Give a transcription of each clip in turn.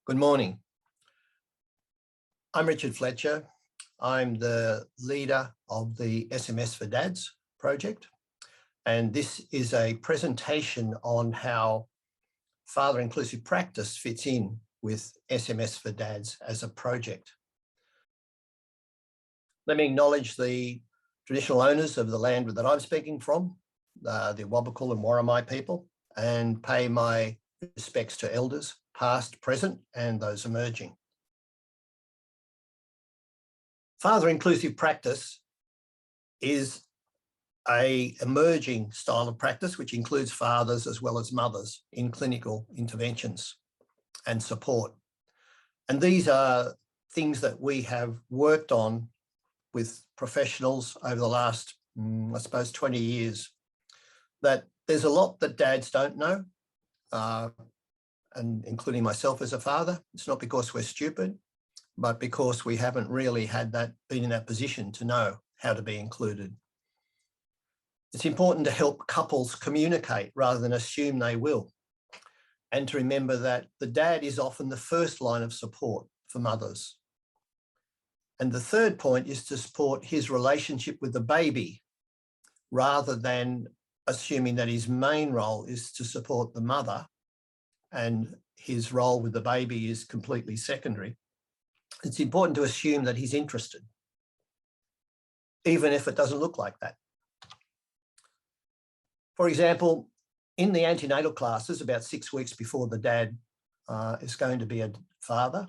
Good morning. I'm Richard Fletcher. I'm the leader of the SMS4dads project, and this is a presentation on how father inclusive practice fits in with SMS4dads as a project. Let me acknowledge the traditional owners of the land that I'm speaking from, the Wabakal and Warramai people, and pay my respects to elders, past, present, and those emerging. Father inclusive practice is an emerging style of practice which includes fathers as well as mothers in clinical interventions and support. And these are things that we have worked on with professionals over the last, I suppose, 20 years, that there's a lot that dads don't know, and including myself as a father. It's not because we're stupid, but because we haven't really been in that position to know how to be included. It's important to help couples communicate rather than assume they will, and to remember that the dad is often the first line of support for mothers. And the third point is to support his relationship with the baby rather than assuming that his main role is to support the mother and his role with the baby is completely secondary. It's important to assume that he's interested, even if it doesn't look like that. For example, in the antenatal classes, about 6 weeks before the dad is going to be a father,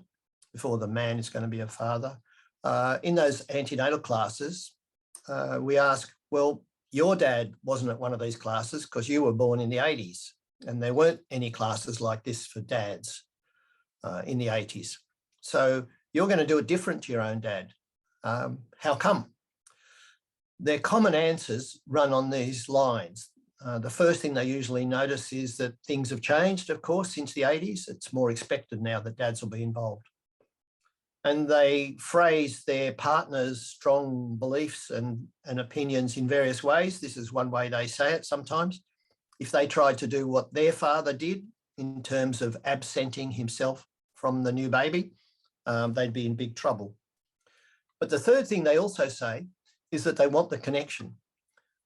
before the man is going to be a father, in those antenatal classes, we ask, well, your dad wasn't at one of these classes because you were born in the 80s, and there weren't any classes like this for dads in the 80s. So you're going to do it different to your own dad. How come? Their common answers run on these lines. The first thing they usually notice is that things have changed, of course, since the 80s. It's more expected now that dads will be involved. And they phrase their partner's strong beliefs and opinions in various ways. This is one way they say it sometimes. If they tried to do what their father did in terms of absenting himself from the new baby, they'd be in big trouble. But the third thing they also say is that they want the connection.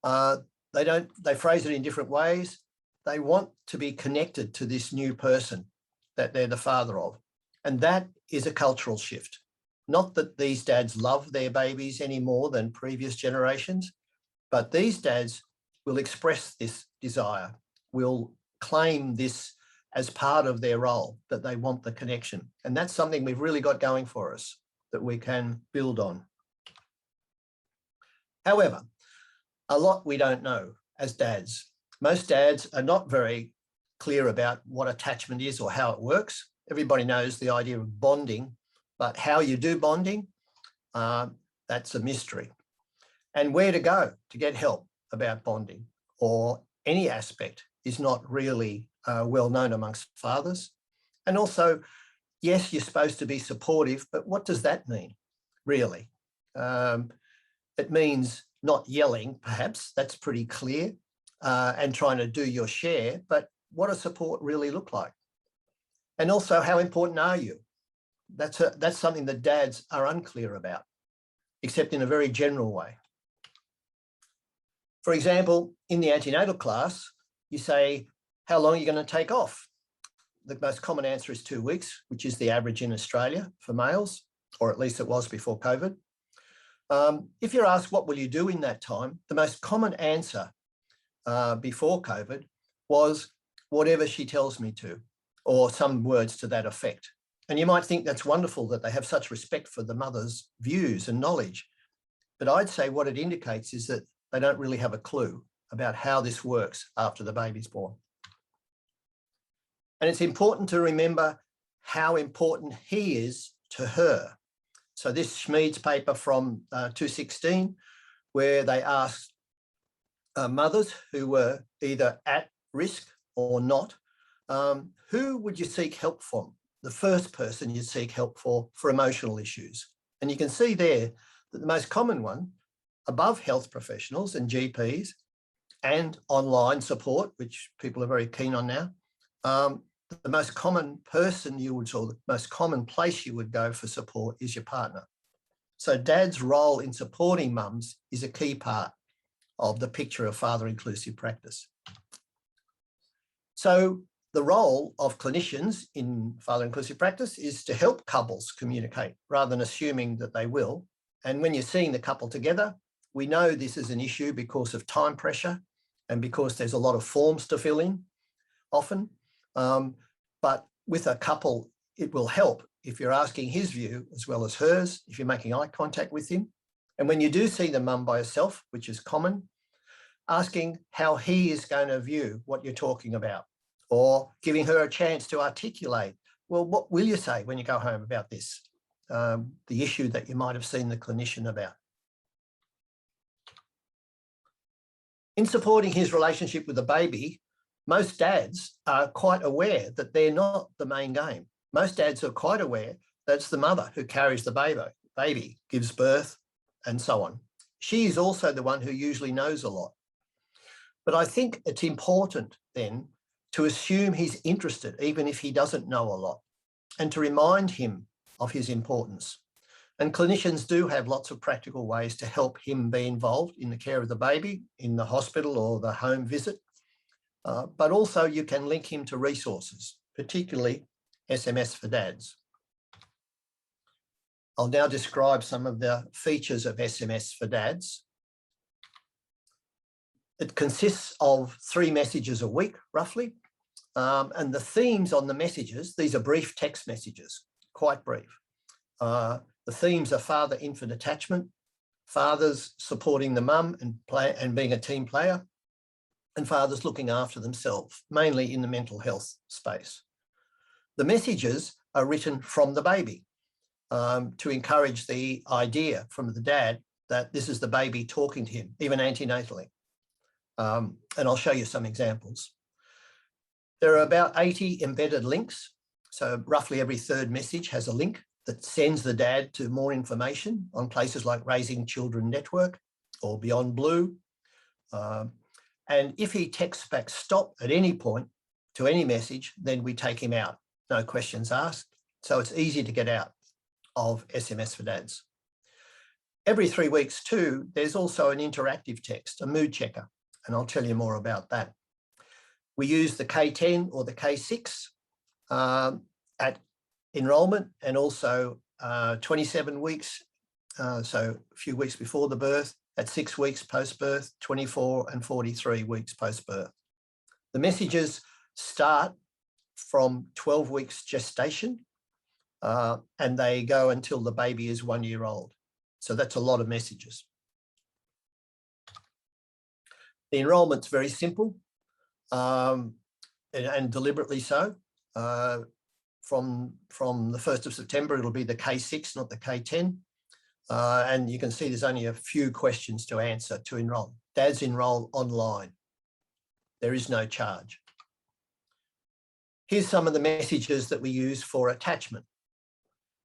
They phrase it in different ways. They want to be connected to this new person that they're the father of. And that is a cultural shift. Not that these dads love their babies any more than previous generations, but these dads will express this desire, will claim this as part of their role, that they want the connection. And that's something we've really got going for us that we can build on. However, a lot we don't know as dads. Most dads are not very clear about what attachment is or how it works. Everybody knows the idea of bonding, but how you do bonding, that's a mystery. And where to go to get help about bonding or any aspect is not really well known amongst fathers. And also, yes, you're supposed to be supportive, but what does that mean, really? It means not yelling, perhaps, that's pretty clear, and trying to do your share, but what does support really look like? And also, how important are you? That's something that dads are unclear about, except in a very general way. For example, in the antenatal class, you say, how long are you going to take off? The most common answer is 2 weeks, which is the average in Australia for males, or at least it was before COVID. If you're asked, what will you do in that time? The most common answer before COVID was, whatever she tells me to, or some words to that effect. And you might think that's wonderful that they have such respect for the mother's views and knowledge. But I'd say what it indicates is that they don't really have a clue about how this works after the baby's born. And it's important to remember how important he is to her. So this Schmid's paper from 2016, where they asked mothers who were either at risk or not, who would you seek help from? The first person you'd seek help for emotional issues. And you can see there that the most common one, above health professionals and GPs and online support, which people are very keen on now, the most common person you would, or the most common place you would go for support is your partner. So dad's role in supporting mums is a key part of the picture of father inclusive practice. So the role of clinicians in father inclusive practice is to help couples communicate rather than assuming that they will. And when you're seeing the couple together, we know this is an issue because of time pressure and because there's a lot of forms to fill in often. But with a couple, it will help if you're asking his view as well as hers, if you're making eye contact with him. And when you do see the mum by herself, which is common, asking how he is going to view what you're talking about, or giving her a chance to articulate, well, what will you say when you go home about this? The issue that you might have seen the clinician about. In supporting his relationship with the baby, most dads are quite aware that they're not the main game. Most dads are quite aware that it's the mother who carries the baby, gives birth, and so on. She is also the one who usually knows a lot. But I think it's important then to assume he's interested, even if he doesn't know a lot, and to remind him of his importance. And clinicians do have lots of practical ways to help him be involved in the care of the baby, in the hospital or the home visit. But also you can link him to resources, particularly SMS4dads. I'll now describe some of the features of SMS4dads. It consists of 3 messages a week, roughly. And the themes on the messages, these are brief text messages, quite brief. The themes are father-infant attachment, fathers supporting the mum and being a team player, and fathers looking after themselves, mainly in the mental health space. The messages are written from the baby to encourage the idea from the dad that this is the baby talking to him, even antenatally. And I'll show you some examples. There are about 80 embedded links. So roughly every 3rd message has a link that sends the dad to more information on places like Raising Children Network or Beyond Blue. And if he texts back stop at any point to any message, then we take him out, no questions asked. So it's easy to get out of SMS4dads. Every 3 weeks too, there's also an interactive text, a mood checker, and I'll tell you more about that. We use the K10 or the K6 at enrolment, and also 27 weeks, so a few weeks before the birth, at 6 weeks post-birth, 24 and 43 weeks post-birth. The messages start from 12 weeks gestation and they go until the baby is 1 year old. So that's a lot of messages. The enrolment's very simple and deliberately so. From the 1st of September, it'll be the K6, not the K10. And you can see there's only a few questions to answer to enrol. Dads enrol online. There is no charge. Here's some of the messages that we use for attachment.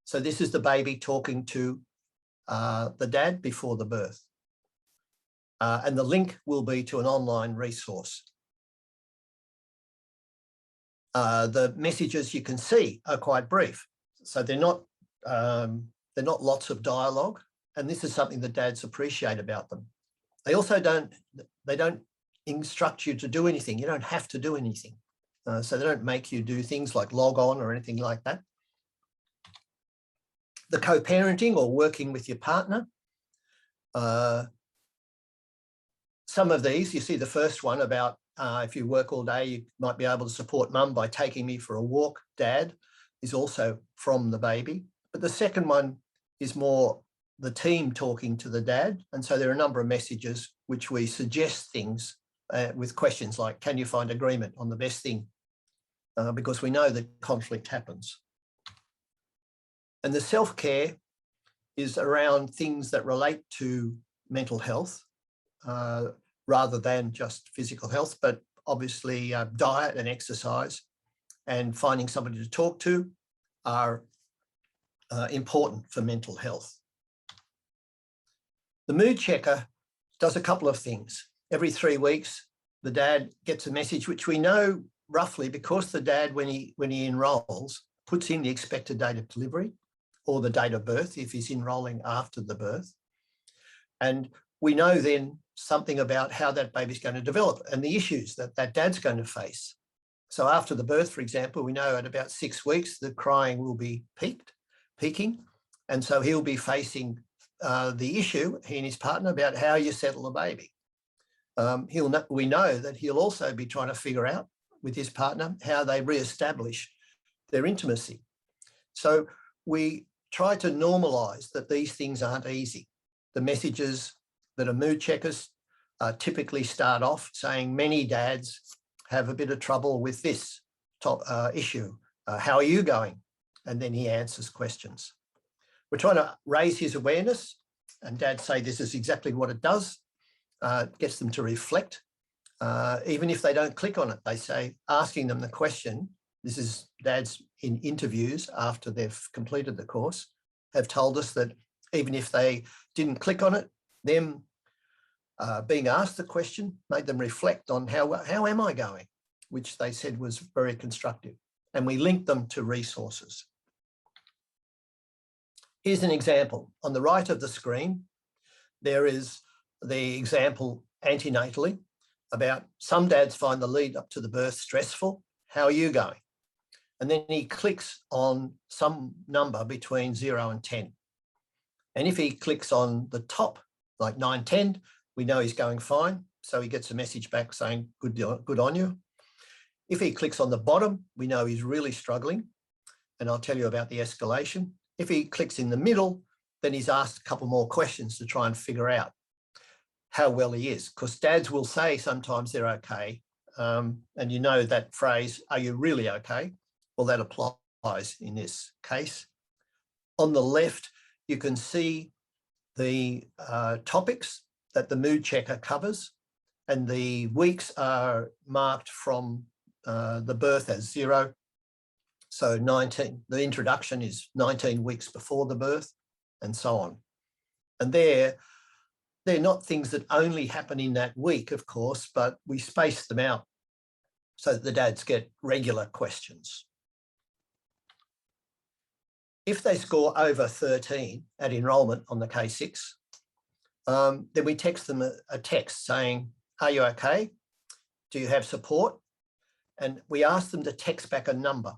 So this is the baby talking to the dad before the birth. And the link will be to an online resource. The messages you can see are quite brief. So they're not lots of dialogue. And this is something that dads appreciate about them. They also don't instruct you to do anything. You don't have to do anything. So they don't make you do things like log on or anything like that. The co-parenting or working with your partner. Some of these, you see the first one about if you work all day, you might be able to support mum by taking me for a walk. Dad is also from the baby. But the second one is more the team talking to the dad. And so there are a number of messages which we suggest things with questions like, can you find agreement on the best thing? Because we know that conflict happens. And the self-care is around things that relate to mental health rather than just physical health, but obviously diet and exercise and finding somebody to talk to are important for mental health. The mood checker does a couple of things. Every 3 weeks, the dad gets a message which we know roughly, because the dad, when he enrolls, puts in the expected date of delivery or the date of birth if he's enrolling after the birth. And we know then something about how that baby's going to develop and the issues that that dad's going to face. So after the birth, for example, we know at about 6 weeks, the crying will be peaking. And so he'll be facing the issue, he and his partner, about how you settle a baby. We know that he'll also be trying to figure out with his partner how they re-establish their intimacy. So we try to normalise that these things aren't easy. The messages that are mood checkers typically start off saying many dads have a bit of trouble with this issue. How are you going? And then he answers questions. We're trying to raise his awareness, and dads say this is exactly what it does. It gets them to reflect. Even if they don't click on it, they say, asking them the question, this is dads in interviews after they've completed the course, have told us that even if they didn't click on it, them being asked the question made them reflect on how am I going, which they said was very constructive. And we linked them to resources. Here's an example. On the right of the screen, there is the example antenatally about some dads find the lead up to the birth stressful. How are you going? And then he clicks on some number between 0 and 10. And if he clicks on the top, like 9, 10, we know he's going fine. So he gets a message back saying, good on you. If he clicks on the bottom, we know he's really struggling. And I'll tell you about the escalation. If he clicks in the middle, then he's asked a couple more questions to try and figure out how well he is. Because dads will say sometimes they're okay. And you know that phrase, are you really okay? Well, that applies in this case. On the left, you can see the topics that the mood checker covers, and the weeks are marked from the birth as 0. So 19, the introduction is 19 weeks before the birth, and so on. And they're not things that only happen in that week, of course, but we space them out so that the dads get regular questions. If they score over 13 at enrolment on the K6, then we text them a text saying, are you okay? Do you have support? And we ask them to text back a number.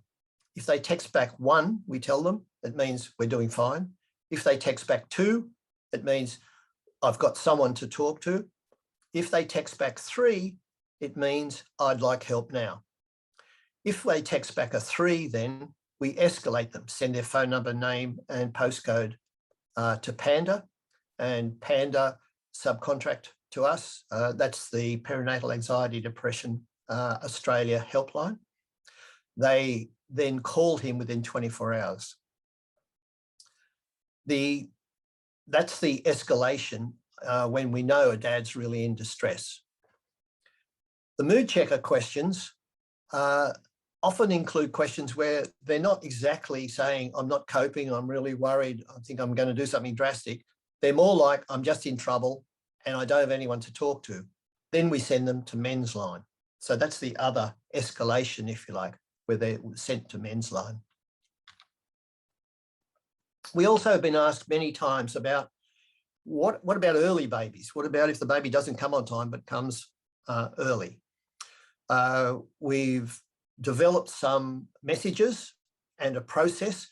If they text back 1, we tell them, it means we're doing fine. If they text back 2, it means I've got someone to talk to. If they text back 3, it means I'd like help now. If they text back a 3, then we escalate them, send their phone number, name and postcode to Panda, and Panda subcontract to us. That's the Perinatal Anxiety Depression Australia helpline. They then call him within 24 hours. That's the escalation when we know a dad's really in distress. The mood checker questions often include questions where they're not exactly saying, I'm not coping, I'm really worried, I think I'm going to do something drastic. They're more like, I'm just in trouble and I don't have anyone to talk to. Then we send them to Men's Line. So that's the other escalation, if you like, where they're sent to Men's Line. We also have been asked many times about what about early babies? What about if the baby doesn't come on time but comes early? We've developed some messages and a process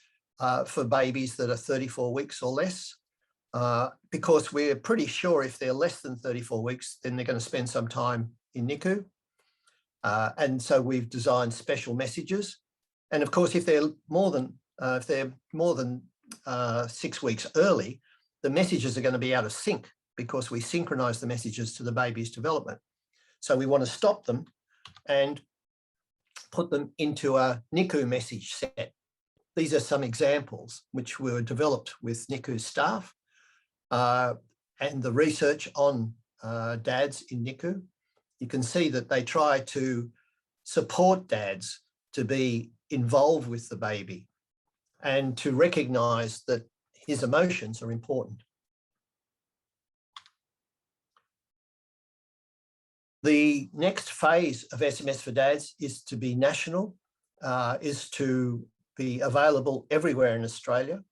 for babies that are 34 weeks or less, because we're pretty sure if they're less than 34 weeks, then they're going to spend some time in NICU. And so we've designed special messages. And of course, if they're more than 6 weeks early, the messages are going to be out of sync because we synchronize the messages to the baby's development. So we want to stop them and put them into a NICU message set. These are some examples which were developed with NICU staff and the research on dads in NICU. You can see that they try to support dads to be involved with the baby and to recognise that his emotions are important. The next phase of SMS for Dads is to be national, is to be available everywhere in Australia.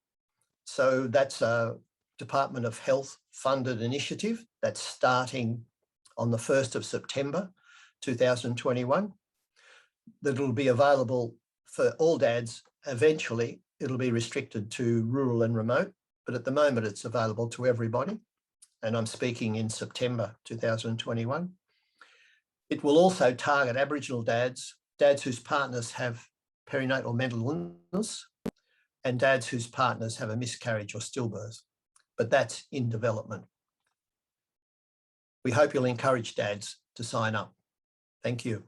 So that's a Department of Health funded initiative that's starting on the 1st of September 2021. That'll be available for all dads. Eventually, it'll be restricted to rural and remote, but at the moment it's available to everybody. And I'm speaking in September 2021. It will also target Aboriginal dads, dads whose partners have perinatal mental illness, and dads whose partners have a miscarriage or stillbirth, but that's in development. We hope you'll encourage dads to sign up. Thank you.